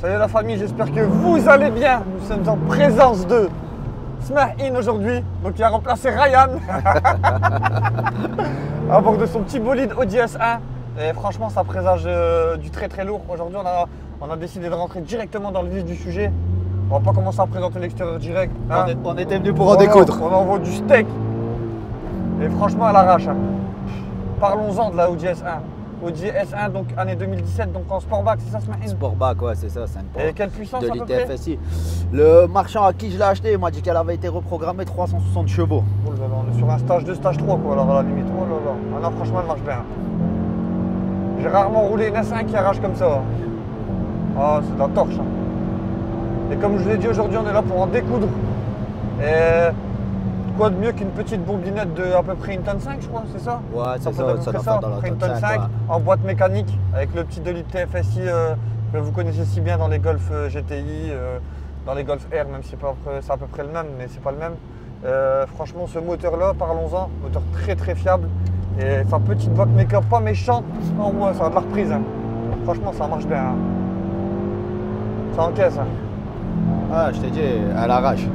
Salut la famille, j'espère que vous allez bien. Nous sommes en présence de Smahin aujourd'hui, donc il a remplacé Ryan à bord de son petit bolide Audi S1. Et franchement, ça présage du très très lourd. Aujourd'hui, on a décidé de rentrer directement dans le vif du sujet. On va pas commencer à présenter l'extérieur direct. Hein. On était venu pour en découdre. On envoie du steak. Et franchement, elle arrache. Hein. Parlons-en de la Audi S1. Audi S1, donc année 2017, donc en Sportback, c'est ça Smahin? Sportback, ouais, c'est ça, c'est une Et quelle puissance de à peu près? l'ITFSI. Le marchand à qui je l'ai acheté, il m'a dit qu'elle avait été reprogrammée 360 chevaux. Oh là là, on est sur un stage 2, stage 3 quoi, alors à la limite. Oh là là. Ah non, franchement, elle marche bien. J'ai rarement roulé une S1 qui arrache comme ça. Ah, c'est de la torche. Hein. Et comme je vous l'ai dit, aujourd'hui, on est là pour en découdre. Et quoi de mieux qu'une petite bobinette de à peu près une tonne 5, je crois, c'est ça? Ouais, c'est peut être à peu ça près doit faire dans la après une tonne tonne 5, 5 ouais. en boîte mécanique avec le petit 2 litres TFSI que vous connaissez si bien dans les Golf GTI, dans les Golf R, même si c'est à peu près le même, mais c'est pas le même. Franchement, ce moteur-là, parlons-en, moteur très très fiable. Et sa petite boîte make-up pas méchante, non, moi, ça a de la reprise. Hein. Franchement, ça marche bien. Hein. Ça encaisse. Hein. Ah, je t'ai dit, elle arrache.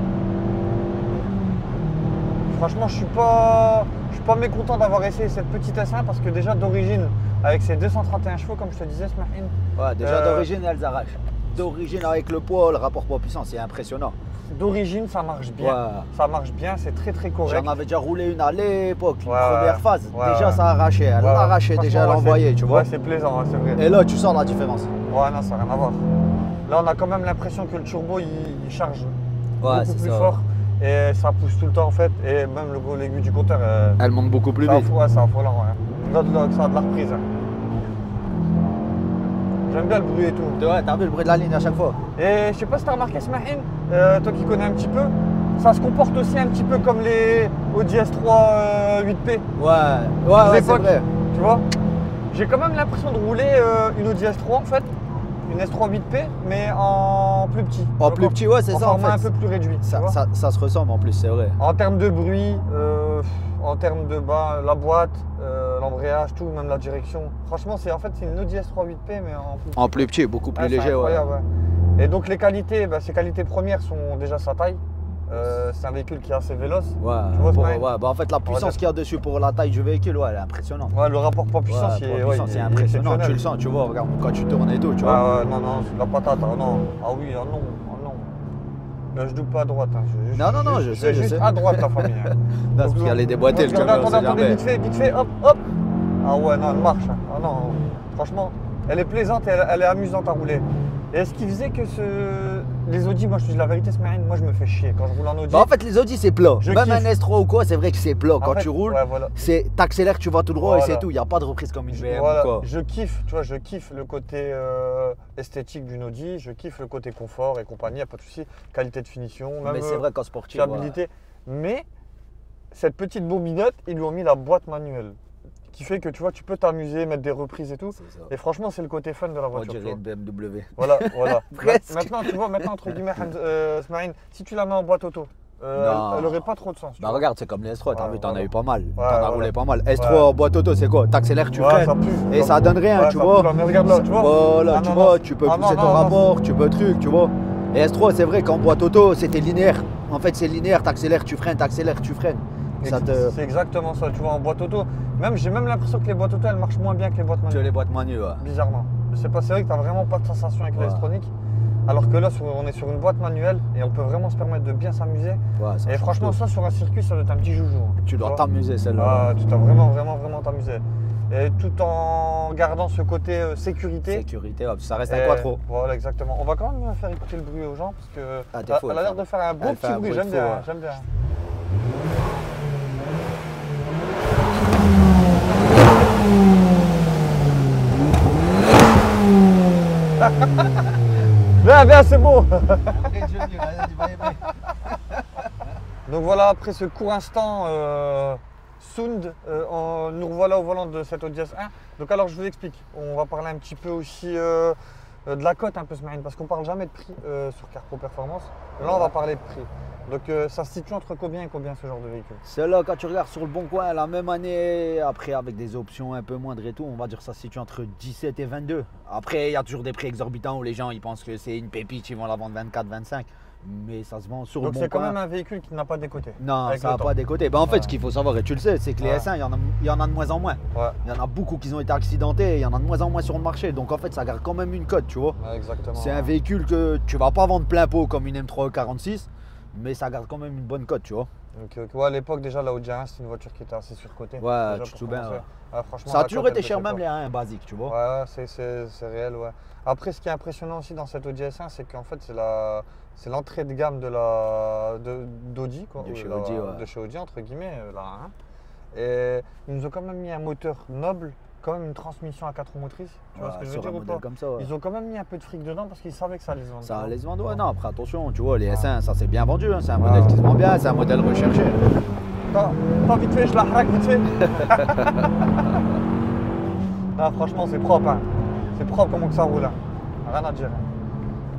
Franchement, je suis pas mécontent d'avoir essayé cette petite S1 parce que déjà d'origine, avec ses 231 chevaux, comme je te disais, Smahin. Ouais, déjà d'origine, elles arrachent. D'origine, avec le poids, le rapport poids-puissance, c'est impressionnant. D'origine, ça marche bien. Ouais. Ça marche bien, c'est très très correct. J'en avais déjà roulé une à l'époque, une Ouais, première phase. ouais, Déjà, ouais. ça arrachait. Elle l'arrachait déjà, elle envoyait, tu vois. Ouais, c'est plaisant, hein, c'est vrai. Et là, tu sens la différence. Ouais, non, ça n'a rien à voir. Là, on a quand même l'impression que le turbo, il charge beaucoup c'est plus ça. fort. Et ça pousse tout le temps, en fait. Et même l'aiguille du compteur, Elle monte beaucoup plus vite. ouais, c'est affolant, ouais. Là, ça a de la reprise. Hein. J'aime bien le bruit et tout. Ouais, t'as vu le bruit de la ligne à chaque fois. Et je sais pas si t'as remarqué, Smahin, toi qui connais un petit peu, ça se comporte aussi un petit peu comme les Audi S3 8P. Ouais, c'est vrai. Tu vois, j'ai quand même l'impression de rouler une Audi S3 en fait, une S3 8P, mais en plus petit. En plus petit, ouais, c'est ça en format fait. un peu plus réduit. Ça se ressemble en plus, c'est vrai. En termes de bruit, en termes de la boîte, l'embrayage, tout, même la direction. Franchement, c'est une Audi S3 8P, mais en plus petit. En plus petit, beaucoup plus léger, c'est ouais. incroyable, ouais. Et donc les qualités, ses qualités premières sont déjà sa taille. C'est un véhicule qui est assez véloce. Ouais, tu vois, en fait, la puissance qu'il y a dessus pour la taille du véhicule, ouais, elle est impressionnante. Ouais, le rapport poids-puissance, c'est impressionnant. Tu le sens, tu vois, regarde, quand tu tournes et tout, tu vois. Ouais, non, c'est de la patate. Ah non, ah oui, ah non, ah non. Là, je double pas à droite. Hein. Je sais. Juste à droite, la famille. Hein. Non, c'est parce qu'il y a les déboîtés, le camion, Attendez, vite fait, hop. Ah ouais, non, elle marche. Hein. Ah non, franchement, elle est plaisante et elle est amusante à rouler. Et est-ce qui faisait que les Audi, moi je te dis la vérité, Smahin, moi je me fais chier quand je roule en Audi. En fait, les Audi c'est plat. Même kiffe. un S3 ou quoi, c'est vrai que c'est plat. Quand fait, tu roules, ouais, voilà. t'accélères, tu vas tout droit et c'est tout. Il n'y a pas de reprise comme une BM ou quoi. Je kiffe, tu vois, je kiffe le côté esthétique d'une Audi, je kiffe le côté confort et compagnie, il n'y a pas de souci, qualité de finition, même mais c'est vrai qu'en sportif, fiabilité. Mais cette petite bobinette, ils lui ont mis la boîte manuelle. Qui fait que tu vois, tu peux t'amuser, mettre des reprises et tout. Et franchement, c'est le côté fun de la voiture. On dirait une BMW. Voilà. Presque. Maintenant, tu vois, entre guillemets, Smahin, si tu la mets en boîte auto, elle n'aurait pas trop de sens. Bah regarde, c'est comme les S3, t'as vu, t'en as eu pas mal. T'en as roulé pas mal. S3 en boîte auto, c'est quoi? T'accélères, tu freines. Et ça donne rien, tu vois. Mais regarde là, tu vois. Voilà, tu vois, tu peux pousser ton rapport, tu peux truc, tu vois. Et S3, c'est vrai qu'en boîte auto, c'était linéaire. En fait, c'est linéaire, t'accélères, tu freines, t'accélères, tu freines. C'est exactement ça, tu vois, en boîte auto. J'ai même l'impression que les boîtes auto, elles marchent moins bien que les boîtes manuelles. Que les boîtes manuelles, ouais. Bizarrement. C'est vrai que tu n'as vraiment pas de sensation avec l'électronique. Alors que là, on est sur une boîte manuelle et on peut vraiment se permettre de bien s'amuser. Et franchement, ça, sur un circuit, ça doit être un petit joujou. Hein, tu dois t'amuser celle-là. Tu dois vraiment t'amuser. Et tout en gardant ce côté sécurité. Sécurité, ça reste un quattro. Voilà, exactement. On va quand même faire écouter le bruit aux gens parce que elle a l'air de faire un beau petit bruit. J'aime bien. Viens, c'est beau. Donc voilà, après ce court instant sound, nous revoilà au volant de cette Audi S1. Donc alors je vous explique, on va parler un petit peu aussi de la cote un peu Smahin, parce qu'on parle jamais de prix sur Car Pro Performance. Là on va parler de prix. Donc ça se situe entre combien et combien ce genre de véhicule? Celle-là, quand tu regardes sur le bon coin, la même année, après avec des options un peu moindres et tout, on va dire que ça se situe entre 17 et 22. Après, il y a toujours des prix exorbitants où les gens ils pensent que c'est une pépite, ils vont la vendre 24, 25. Mais ça se vend sur le bon coin. Donc c'est quand même un véhicule qui n'a pas décoté. Non, ça n'a pas décoté. Ben, en fait, ce qu'il faut savoir, et tu le sais, c'est que les S1, il y en a de moins en moins. Ouais. Il y en a beaucoup qui ont été accidentés, il y en a de moins en moins sur le marché. Donc en fait, ça garde quand même une cote, tu vois. Ouais, exactement. C'est un véhicule que tu vas pas vendre plein pot comme une M3 46, mais ça garde quand même une bonne cote, tu vois. Donc, ouais, à l'époque, déjà, la Audi A1, c'était une voiture qui était assez surcotée. Ouais, déjà, tu te souviens. Ouais. Franchement, Ça a toujours été cher, même les A1 basiques, tu vois. Ouais, c'est réel, ouais. Après, ce qui est impressionnant aussi dans cette Audi S1, c'est qu'en fait, c'est l'entrée de gamme d'Audi, quoi. De chez Audi, ouais. De chez Audi, entre guillemets, la A1. Et ils nous ont quand même mis un moteur noble, quand même une transmission à 4 roues motrices. Tu vois ce que je veux dire ou pas? comme ça, ouais. Ils ont quand même mis un peu de fric dedans parce qu'ils savaient que ça allait se vendre. Ça allait se vendre, ouais. Non, après, attention, tu vois, les S1, ça c'est bien vendu. Hein. C'est un modèle qui se vend bien, c'est un modèle recherché. Attends, vite fait, je la hack vite fait. Non, franchement, c'est propre. Hein. C'est propre comment que ça roule. Hein. Rien à dire.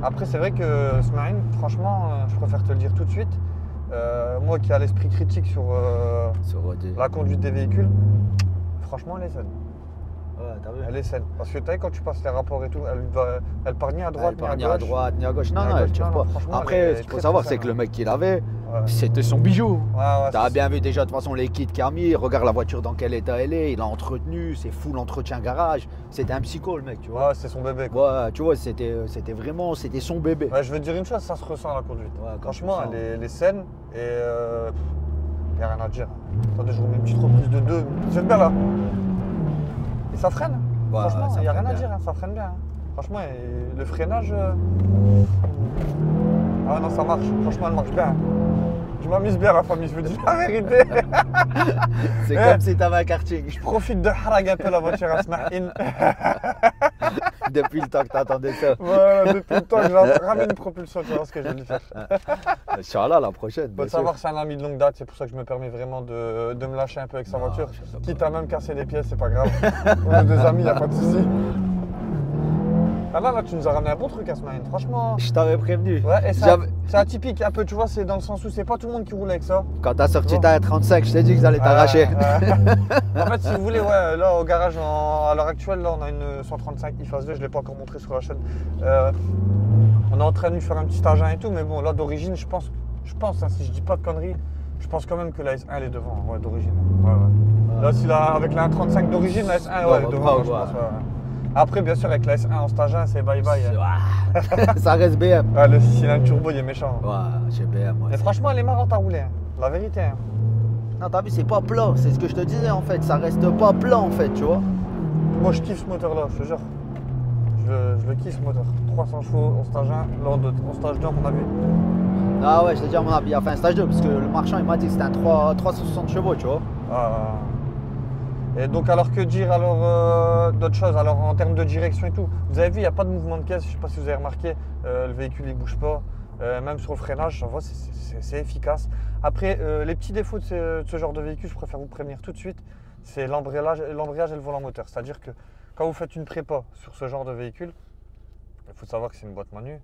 Après, c'est vrai que Smaïn, franchement, je préfère te le dire tout de suite. Moi qui ai l'esprit critique sur la conduite des véhicules, franchement, elle est saine. Ouais, t'as vu. Elle est saine. Parce que tu sais, quand tu passes les rapports et tout, elle part ni à droite, ni à droite, ni à gauche. Non, elle tire pas. Après, ce qu'il faut savoir, c'est que le mec qui l'avait, c'était son bijou. T'as bien vu déjà, de toute façon, les kits qu'il a mis. Regarde la voiture dans quel état elle est. Il a entretenu, c'est full entretien garage. C'était un psycho, le mec, tu vois. Ouais, c'est son bébé. Quoi. Ouais, tu vois, c'était vraiment, c'était son bébé. Ouais, je veux te dire une chose, ça se ressent à la conduite. Ouais, franchement, elle est saine et il n'y a rien à dire. Attendez, je vous mets une petite reprise de 2. C'est bien là. Et ça freine. Ouais, franchement, il n'y a rien à dire, hein, ça freine bien. Hein. Franchement, le freinage. Ah non, ça marche. Franchement, elle marche bien. Je m'amuse bien, la famille, je vous dis la vérité. C'est comme si t'avais un karting. Je profite de harag un peu la voiture à Smaïn. Depuis le temps que t'attendais ça. Voilà, depuis le temps que je ramène une propulsion, tu vois ce que je vais lui faire. Inch'Allah, la prochaine. Faut savoir que c'est un ami de longue date, c'est pour ça que je me permets vraiment de me lâcher un peu avec sa voiture. Quitte à même casser des pièces, c'est pas grave. On est des amis, y a pas de souci. Ah là, tu nous as ramené un bon truc à Smaïn, franchement. Je t'avais prévenu. Ouais, et c'est atypique un peu, tu vois, c'est dans le sens où c'est pas tout le monde qui roule avec ça. Quand t'as sorti ta 35, je t'ai dit qu'ils allaient t'arracher. En fait, si vous voulez, ouais, là au garage, à l'heure actuelle, là on a une 135 iPhase 2, je l'ai pas encore montré sur la chaîne. On est en train de lui faire un petit stage 1 et tout, mais bon, là d'origine, je pense hein, si je dis pas de conneries, je pense quand même que la S1 elle est devant, ouais, d'origine. Ouais. Là, si avec la 135 d'origine, la S1 ouais, elle est devant, je pense. Après, bien sûr, avec la S1 en stage 1, c'est bye bye. Ça reste BM. Ouais, le cylindre turbo, il est méchant. Ouais, c'est BM. Ouais. Mais franchement, elle est marrante à rouler, hein. La vérité. Hein. Non, t'as vu, c'est pas plat. C'est ce que je te disais en fait. Ça reste pas plat en fait, tu vois. Moi, je kiffe ce moteur-là, je te jure. Je le kiffe ce moteur. 300 chevaux en stage 1, là en stage 2, à mon avis. Ah ouais, je te dis à mon avis, il a fait un stage 2 parce que le marchand il m'a dit que c'était un 360 chevaux, tu vois. Et donc, alors que dire alors d'autres choses, alors en termes de direction et tout, vous avez vu, il n'y a pas de mouvement de caisse, je ne sais pas si vous avez remarqué, le véhicule il ne bouge pas, même sur le freinage, ça va, c'est efficace. Après, les petits défauts de ce genre de véhicule, je préfère vous prévenir tout de suite, c'est l'embrayage et le volant moteur. C'est-à-dire que quand vous faites une prépa sur ce genre de véhicule, il faut savoir que c'est une boîte manu,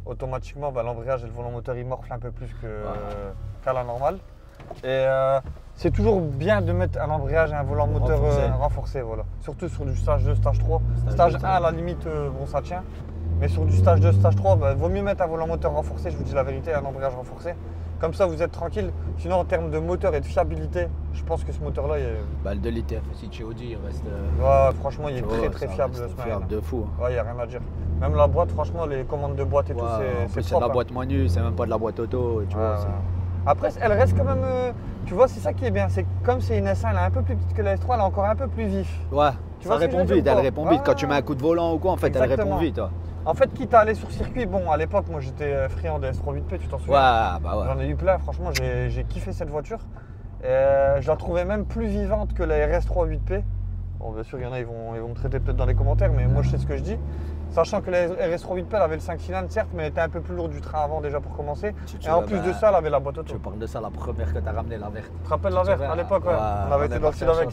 automatiquement l'embrayage et le volant moteur ils morflent un peu plus qu'à la normale. Et c'est toujours bien de mettre un embrayage et un volant moteur renforcé, voilà. Surtout sur du stage 2, stage 3. Stage 1 à la limite, bon ça tient. Mais sur du stage 2, stage 3, vaut mieux mettre un volant moteur renforcé, je vous dis la vérité, un embrayage renforcé. Comme ça vous êtes tranquille. Sinon en termes de moteur et de fiabilité, je pense que ce moteur là il est... le 2 litres aussi de chez Audi, il reste... Ouais, franchement il est très fiable. Fiable de fou. Ouais, il n'y a rien à dire. Même la boîte, franchement les commandes de boîte et tout, c'est de la boîte manu, c'est même pas de la boîte auto. Tu vois, après, elle reste quand même, tu vois, c'est ça qui est bien, c'est comme c'est une S1, elle est un peu plus petite que la S3, elle est encore un peu plus vif. Ouais, tu ça répond vite, elle répond vite. Quand tu mets un coup de volant ou quoi, en fait, elle répond vite. Ouais. En fait, quitte à aller sur circuit, bon, à l'époque, moi j'étais friand de S3 8P, tu t'en souviens? Ouais. J'en ai eu plein, franchement, j'ai kiffé cette voiture. Je la trouvais même plus vivante que la RS3 8P. Bon, bien sûr, il y en a, ils vont me traiter peut-être dans les commentaires, mais moi je sais ce que je dis. Sachant que la RS3 8P, elle avait le 5 cylindres, certes, mais elle était un peu plus lourde du train avant déjà pour commencer. Et en plus de ça, elle avait la boîte auto. Tu parles de ça, la première que tu as ramenée, la verte. Tu te rappelles la verte à l'époque, ouais. On avait été dans le style avec.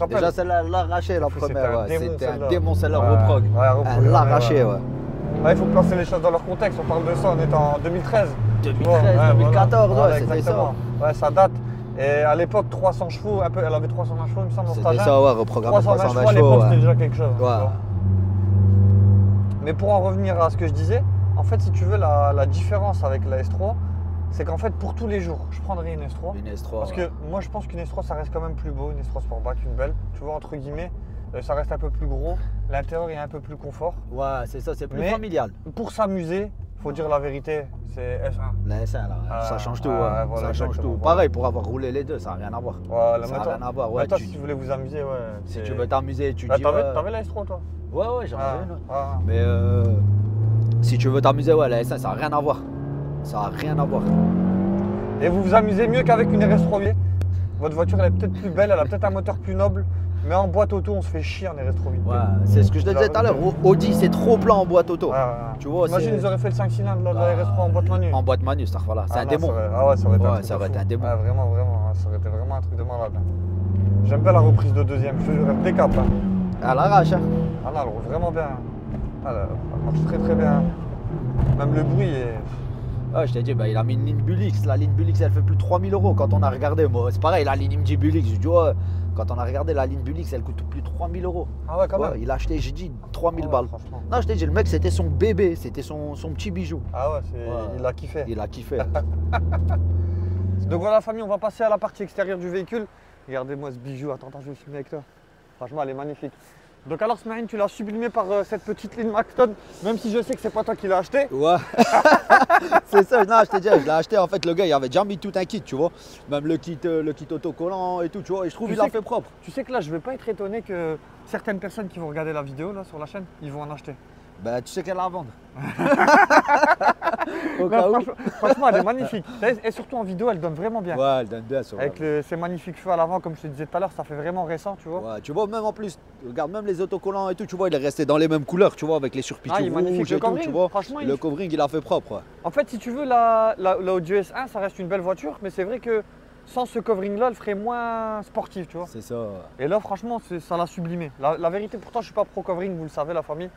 Déjà, celle-là, elle l'a arrachée la première. C'était un démon, celle-là, reprog. Elle l'a arrachée, ouais. Il faut placer les choses dans leur contexte. On parle de ça, on est en 2013. 2013, 2014, voilà, ouais, c'était ça. Ouais, ça date. Et à l'époque, 300 chevaux, elle avait 320 chevaux, il me semble, dans C'était ça, ouais, reprogrammer 320 chevaux à l'époque, c'était déjà quelque chose. Ouais. Mais pour en revenir à ce que je disais, en fait, si tu veux, la différence avec la S3, c'est qu'en fait, pour tous les jours, je prendrais une S3. Une S3. Parce que moi, je pense qu'une S3, ça reste quand même plus beau, une S3 Sportback, une belle. Tu vois, entre guillemets, ça reste un peu plus gros. L'intérieur est un peu plus confort. Ouais, c'est ça, c'est plus familial. Pour s'amuser, faut dire la vérité, c'est S1. La S1, là, ça change tout. Voilà, ça change tout. Pareil, pour avoir roulé les deux, ça n'a rien à voir. Voilà, ça n'a rien à voir. Ouais, toi, si tu voulais vous amuser, ouais. Si tu veux t'amuser, tu dis. T'avais la S3, toi? Ouais, j'en avais une. Mais si tu veux t'amuser, ouais, la S1, ça n'a rien à voir. Ça n'a rien à voir. Et vous vous amusez mieux qu'avec une RS3V. Votre voiture, elle est peut-être plus belle, elle a peut-être un moteur plus noble. Mais en boîte auto, on se fait chier en RS3V. Ouais, c'est ce que je te disais tout à l'heure. Audi, c'est trop plat en boîte auto. Tu vois, imagine, ils auraient fait le 5 cylindres de la RS3 en boîte manu. En boîte manu, voilà. C'est un démon. Ça aurait été un démon. Vraiment, ça aurait été vraiment un truc de malade. J'aime bien la reprise de deuxième, je te jure, des caps. Elle arrache. Ah non, elle roule vraiment bien. Elle marche très très bien. Même le bruit est. Ah, je t'ai dit, il a mis une ligne Bulix. La ligne Bulix, elle fait plus de 3000 € quand on a regardé. Moi, c'est pareil, la ligne, il me dit Bulix. Je dis, ouais, quand on a regardé la ligne Bulix, elle coûte plus de 3000 €. Ah ouais, quand même. Il a acheté, j'ai dit, 3000 balles. Non, je t'ai dit, le mec, c'était son bébé, c'était son petit bijou. Ah ouais, il a kiffé. Il a kiffé. Donc voilà, famille, on va passer à la partie extérieure du véhicule. Regardez-moi ce bijou. Attends, je vais filmer avec toi. Franchement, elle est magnifique. Donc alors Smaïn, tu l'as sublimé par cette petite ligne Maxton, même si je sais que c'est pas toi qui l'as acheté. Ouais. C'est ça, non, je t'ai dit, je l'ai acheté, en fait, le gars, il avait déjà mis tout un kit, tu vois. Même le kit autocollant et tout, tu vois, et je trouve qu'il l'a fait propre. Tu sais que là, je vais pas être étonné que certaines personnes qui vont regarder la vidéo là sur la chaîne, ils vont en acheter. Ben, tu sais qu'elle a à vendre. Franchement, elle est magnifique. Et surtout en vidéo, elle donne vraiment bien. Ouais, elle donne bien. Avec ces magnifiques feux à l'avant, comme je te disais tout à l'heure, ça fait vraiment récent, tu vois. Ouais, tu vois, même en plus, regarde, même les autocollants et tout, tu vois, il est resté dans les mêmes couleurs, tu vois, avec les surpiqûres rouges et tout, tu vois. Le covering, il a fait propre. Ouais. En fait, si tu veux, la Audi S1, ça reste une belle voiture, mais c'est vrai que sans ce covering-là, elle ferait moins sportive, tu vois. C'est ça. Et là, franchement, ça l'a sublimé. La vérité, pourtant, je suis pas pro covering, vous le savez, la famille.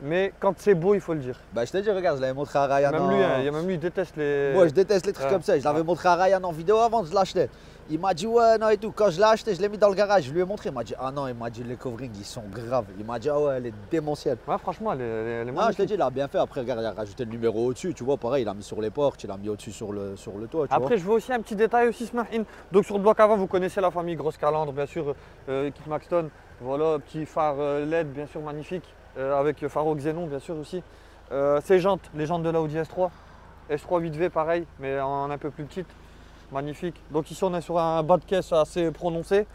Mais quand c'est beau, il faut le dire. Bah, je t'ai dit, regarde, je l'avais montré à Ryan. Même lui, même lui, il déteste les. Moi, je déteste les trucs comme ça. Je l'avais montré à Ryan en vidéo avant de je l'achetais. Il m'a dit, ouais, non et tout. Quand je l'ai acheté, je l'ai mis dans le garage. Je lui ai montré. Il m'a dit, ah non, il m'a dit, les coverings, ils sont graves. Il m'a dit, ah ouais, elle est démentielle. Ouais, franchement, elle est magnifique. Ah, je t'ai dit, il a bien fait. Après, regarde, il a rajouté le numéro au-dessus. Tu vois, pareil, il a mis sur les portes, il a mis au-dessus sur le toit. Après, je veux aussi un petit détail aussi, Smaïn. Donc, sur le bloc avant, vous connaissez la famille grosse calandre, bien sûr, kit Maxton. Voilà, petit phare LED, bien sûr, magnifique. Avec pharo Xénon bien sûr aussi. Ces jantes, les jantes de la Audi S3. S3 8V pareil, mais en un peu plus petite. Magnifique. Donc ici on est sur un bas de caisse assez prononcé.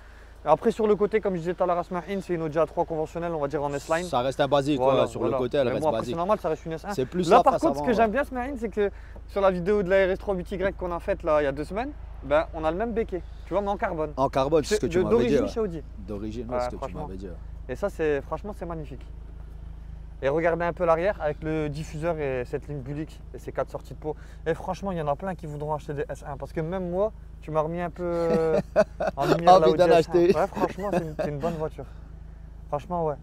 Après sur le côté, comme je disais tout à l'heure à Smaïn, c'est une Audi A3 conventionnelle, on va dire en S-Line. Ça reste un basique, voilà, sur le côté elle reste basique. C'est normal, ça reste une S1. C'est plus là par contre, ce que j'aime bien Smaïn, c'est que sur la vidéo de la RS3 8Y qu'on a faite là il y a 2 semaines, ben, on a le même béquet, tu vois, mais en carbone. En carbone, c'est ce que tu m'avais dit. D'origine chez Audi. D'origine, c'est ce que tu m'avais dit. Et ça, franchement, c'est magnifique. Et regardez un peu l'arrière avec le diffuseur et cette ligne Bulix et ces 4 sorties de pot. Et franchement, il y en a plein qui voudront acheter des S1 parce que même moi, tu m'as remis un peu en lumière la Audi S1. Ouais, franchement, c'est une bonne voiture. Franchement, ouais.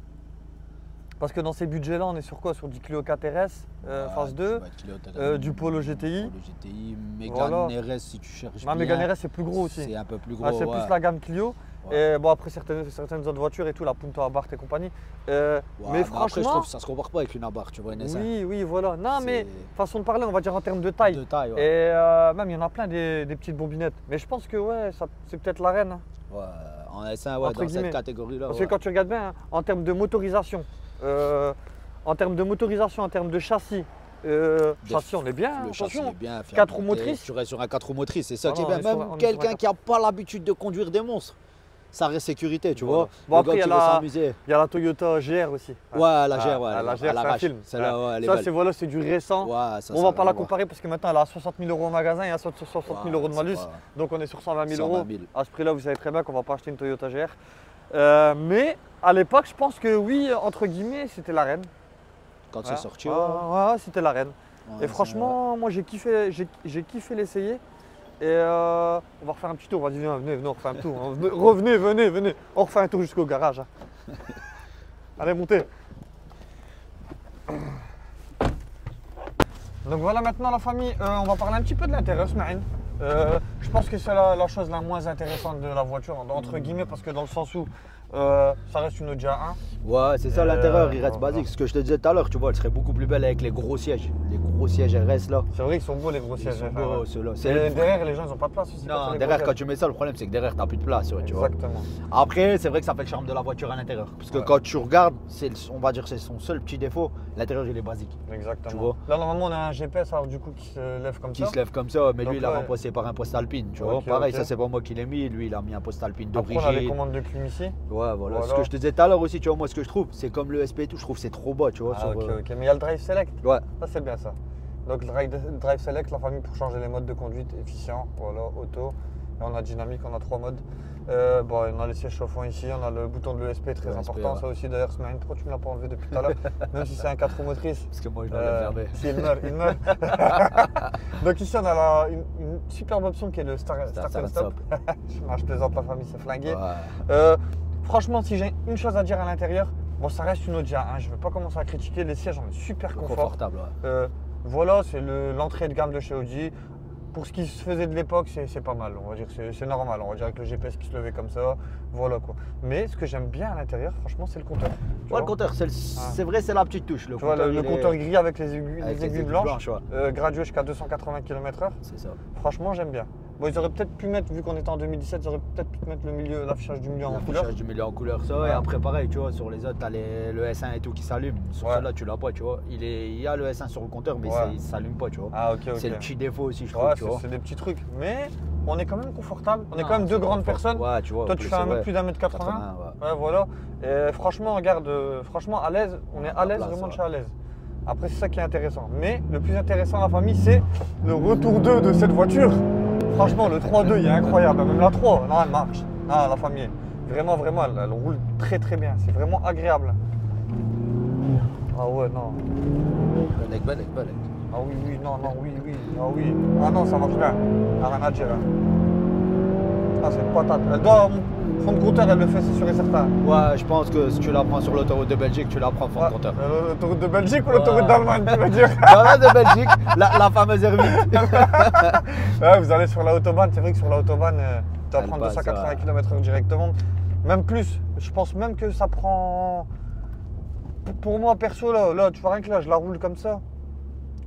Parce que dans ces budgets-là, on est sur quoi? Sur du Clio 4 RS, phase 2, du Polo GTI. Polo GTI, Mégane RS si tu cherches. Non, Mégane RS, c'est plus gros aussi. C'est un peu plus gros. C'est plus la gamme Clio. Ouais. Et bon, après certaines autres voitures et tout, la Punto Abarth et compagnie. Mais franchement. Après, je trouve que ça se compare pas avec une Abarth, tu vois, une S1. Oui, voilà. Non, mais façon de parler, on va dire en termes de taille. Ouais. Et même, il y en a plein des petites bobinettes. Mais je pense que ouais, c'est peut-être la reine. Ouais, en S1, ouais, dans cette catégorie-là. Parce que quand tu regardes bien, hein, en termes de motorisation, en termes de châssis, châssis, on est bien. Le châssis est bien. 4 roues motrices. Tu restes sur un 4 roues motrices, c'est ça qui est bien. Même quelqu'un qui n'a pas l'habitude de conduire des monstres, ça reste sécurité, tu vois. Bon, après, il y a la Toyota GR aussi. Ouais, la GR, ouais. La GR, c'est un film. Ça, c'est du récent. Ouais, on va pas la comparer parce que maintenant, elle a 60 000 € au magasin et à 60 000 € de malus. Donc, on est sur 120 000 €. À ce prix-là, vous savez très bien qu'on ne va pas acheter une Toyota GR. Mais à l'époque, je pense que oui, entre guillemets, c'était la reine. Quand c'est sorti, ouais, c'était la reine. Et franchement, moi, j'ai kiffé l'essayer. Et on va refaire un petit tour. Vas-y, venez, on refait un tour. Revenez, venez. On refait un tour jusqu'au garage. Donc voilà, maintenant la famille, on va parler un petit peu de l'intérieur, Smaïn. Je pense que c'est la chose la moins intéressante de la voiture, entre guillemets, parce que dans le sens où ça reste une Audi A1. Ouais, c'est ça, l'intérieur, il reste basique. Ce que je te disais tout à l'heure, tu vois, elle serait beaucoup plus belle avec les gros sièges. Les gros sièges RS là. C'est vrai qu'ils sont beaux les gros sièges. Ils sont beaux, ceux-là. Derrière, les gens, ils n'ont pas de place aussi. Non, derrière, quand tu mets ça, le problème, c'est que derrière, tu n'as plus de place. Ouais, tu vois. Exactement. Après, c'est vrai que ça fait le charme de la voiture à l'intérieur. Parce que quand tu regardes, on va dire que c'est son seul petit défaut. L'intérieur, il est basique. Exactement. Tu vois. Là, normalement, on a un GPS alors, du coup, qui se lève comme ça. Qui se lève comme ça, mais donc, lui, il l'a remplacé par un poste alpine. Tu vois. Pareil, ça, c'est pas moi qui l'ai mis. Lui, il a mis un poste alpine d'origine. Après, on a les commandes de clim ici. Ouais, voilà. Ce que je te disais tout à l'heure aussi, tu vois, moi, ce que je trouve, c'est comme le SP et tout, je trouve que c'est trop bas, tu vois. Ok. Mais il y a le Drive Select. Ouais. Ça, c'est bien ça. Donc, le Drive Select, la famille pour changer les modes de conduite, efficient, voilà, auto. Et on a dynamique, on a 3 modes. On a les sièges chauffants ici, on a le bouton de l'ESP très important. Ça aussi, d'ailleurs, Smaïn, pourquoi tu ne me l'as pas enlevé depuis tout à l'heure? Même si c'est un 4 roues motrices. Parce que moi, je l'enlève jamais. Si, il meurt. Donc, ici, on a une superbe option qui est le Start and Stop. Je plaisante, la famille, c'est flingué. Ouais. Franchement, si j'ai une chose à dire à l'intérieur, bon, ça reste une Audi A1. Je ne vais pas commencer à critiquer. Les sièges, on est super confortable. Ouais. Voilà, c'est l'entrée de gamme de chez Audi. Pour ce qui se faisait de l'époque, c'est pas mal. On va dire que c'est normal. On va dire avec le GPS qui se levait comme ça. Voilà quoi. Mais ce que j'aime bien à l'intérieur, franchement, c'est le compteur. Ouais, le compteur, c'est vrai, c'est la petite touche. Tu vois, le compteur gris avec les aiguilles blanches, gradué jusqu'à 280 km/h. C'est ça. Franchement, j'aime bien. Bon, ils auraient peut-être pu mettre, vu qu'on était en 2017, ils auraient peut-être pu mettre l'affichage du milieu en couleur. L'affichage du milieu en couleur, ça. Ouais. Et après, pareil, tu vois, sur les autres, tu as le S1 et tout qui s'allume. Sur celle-là, tu l'as pas, tu vois. Il y a le S1 sur le compteur, mais il ne s'allume pas, tu vois. Ah, ok. C'est le petit défaut aussi, je trouve. C'est des petits trucs. Mais on est quand même confortable. On est quand même deux grandes personnes. Ouais, tu vois. Toi, tu fais plus d'un mètre 80. Ouais, voilà. Et franchement, regarde, franchement, à l'aise. On est à l'aise, vraiment, je suis à l'aise. Après, c'est ça qui est intéressant. Mais le plus intéressant à la famille, c'est le retour 2 de cette voiture. Franchement, le 3.2, il est incroyable. Même la 3, non, elle marche. Non, la famille, vraiment, elle roule très très bien. C'est vraiment agréable. Ah ouais, non. Balek. Ah oui, non, oui. Ah oui. Ah non, ça marche bien. Ah, rien à dire. Ah, c'est une patate. Elle doit, fond de compteur, elle le fait, c'est sûr et certain. Ouais, je pense que si tu la prends sur l'autoroute de Belgique, tu la prends fond de compteur. L'autoroute de Belgique ou l'autoroute d'Allemagne, tu veux dire? Voilà, de Belgique, la fameuse R8. Ouais, vous allez sur l'autobahn, c'est vrai que sur l'autobahn, tu vas prendre 280 km/h directement. Même plus. Je pense même que ça prend. Pour moi, perso, là, tu vois rien que là, je la roule comme ça.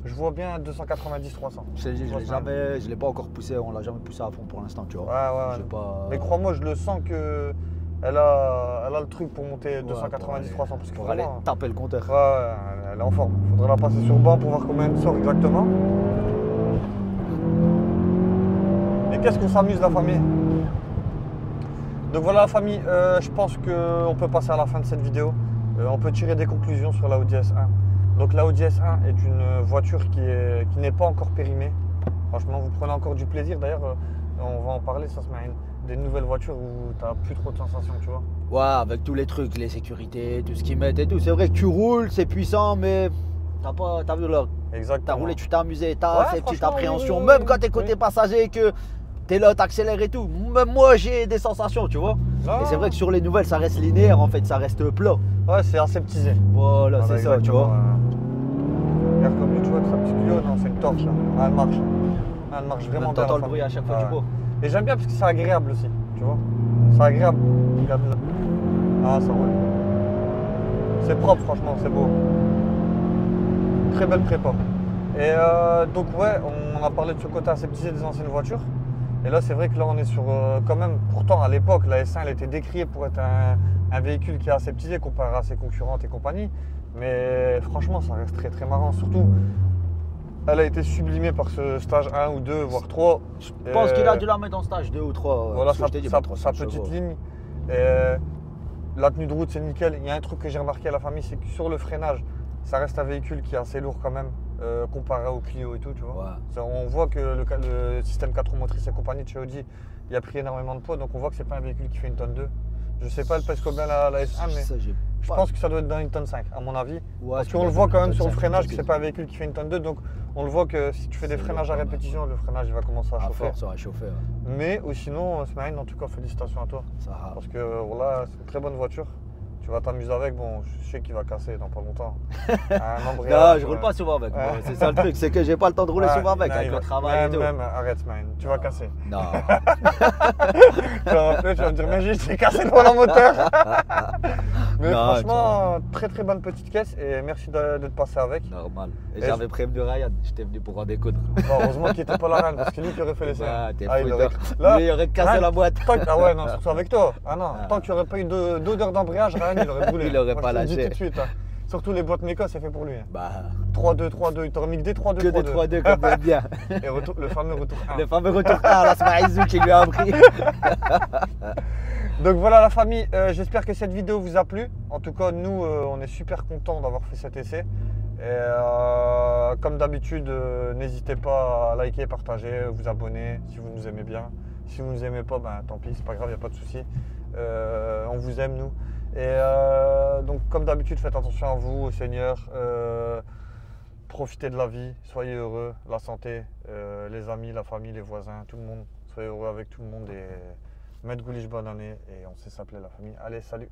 Je vois bien 290-300. Je l'ai pas encore poussé, on l'a jamais poussé à fond pour l'instant, tu vois. Ouais. Pas... Mais crois-moi, je le sens que elle a le truc pour monter 290-300. Pour aller taper le compteur. Ouais, elle est en forme. Faudrait la passer sur banc pour voir combien elle sort exactement. Et qu'est-ce qu'on s'amuse, la famille. Donc voilà, la famille, je pense qu'on peut passer à la fin de cette vidéo. On peut tirer des conclusions sur la Audi S1. Donc la Audi S1 est une voiture qui n'est pas encore périmée. Franchement, vous prenez encore du plaisir. D'ailleurs, on va en parler, ça se met des nouvelles voitures où tu n'as plus trop de sensations, tu vois. Ouais, avec tous les trucs, les sécurités, tout ce qu'ils mettent et tout. C'est vrai que tu roules, c'est puissant, mais t'as vu là. Exactement. T'as roulé, tu t'es amusé, t'as cette petite appréhension. Même quand t'es côté passager et que t'es là, t'accélères et tout. Même moi, j'ai des sensations, tu vois. Et c'est vrai que sur les nouvelles, ça reste linéaire, en fait, ça reste plat. Ouais, c'est aseptisé. Voilà, c'est ça, tu vois. Regarde comme lui, tu vois, que sa petite Clio, non, c'est une torche là. Ah, elle marche. Ah, elle marche vraiment bien. T'entends le bruit à chaque fois du beau. Et j'aime bien parce que c'est agréable aussi, tu vois. C'est agréable. Regarde là. Ah, ça roule. C'est propre, franchement, c'est beau. Très belle prépa. Et donc, ouais, on a parlé de ce côté aseptisé des anciennes voitures. Et là, c'est vrai que là, on est sur quand même, pourtant à l'époque, la S1, elle était décriée pour être un véhicule qui est aseptisé comparé à ses concurrentes et compagnie. Mais franchement, ça reste très très marrant. Surtout, elle a été sublimée par ce stage 1 ou 2, voire 3. Je pense qu'il a dû la mettre en stage 2 ou 3. Voilà, sa petite ligne. Et la tenue de route, c'est nickel. Il y a un truc que j'ai remarqué à la famille, c'est que sur le freinage, ça reste un véhicule qui est assez lourd quand même. Comparé au Clio et tout, tu vois. Ouais. On voit que le système 4 roues motrices et compagnie de chez Audi, il a pris énormément de poids, donc on voit que c'est pas un véhicule qui fait une tonne 2. Je sais pas, elle pèse combien la S1, mais je pense que ça doit être dans une tonne 5, à mon avis. Ouais, parce qu'on le voit quand même sur le freinage que c'est pas un véhicule qui fait une tonne 2, donc on le voit que si tu fais des freinages à répétition, le freinage il va commencer à chauffer. Ça va chauffer. Ouais. Mais sinon, Smaïn, en tout cas, félicitations à toi. Parce que voilà, c'est une très bonne voiture. Tu vas t'amuser avec, bon, je sais qu'il va casser dans pas longtemps. Non, je roule pas souvent avec. Ouais. C'est ça le truc, c'est que j'ai pas le temps de rouler souvent avec le travail et tout. Même, arrête, man, tu vas casser. Non. Tu vas me dire, mais j'ai cassé devant le moteur. Mais non, franchement, très très bonne petite caisse et merci de te passer avec. Normal. Et j'avais prévenu Ryan, j'étais venu pour en découdre. Bon, heureusement qu'il n'était pas là, Ryan, parce que lui qui aurait fait l'essai. Il aurait cassé la boîte. Ah ouais, non, surtout avec toi. Ah non, tant qu'il n'y aurait pas eu d'odeur d'embrayage, Ryan, il aurait brûlé. Il aurait pas lâché. Je te le dis tout de suite. Hein. Surtout les boîtes méca, c'est fait pour lui. Bah. 3-2, 3-2, il t'aurait mis que des 3-2. Que des 3-2 comme bien. Et le fameux retour 1. Le fameux retour 1, là, c'est Maïzou qui lui a appris. Donc voilà la famille, j'espère que cette vidéo vous a plu. En tout cas, nous, on est super contents d'avoir fait cet essai. Et comme d'habitude, n'hésitez pas à liker, partager, vous abonner si vous nous aimez bien. Si vous ne nous aimez pas, ben, tant pis, c'est pas grave, il n'y a pas de souci. On vous aime, nous. Et donc, comme d'habitude, faites attention à vous, au Seigneur. Profitez de la vie, soyez heureux, la santé, les amis, la famille, les voisins, tout le monde. Soyez heureux avec tout le monde et Maître Goulich, bonne année. Et on sait s'appeler la famille. Allez, salut!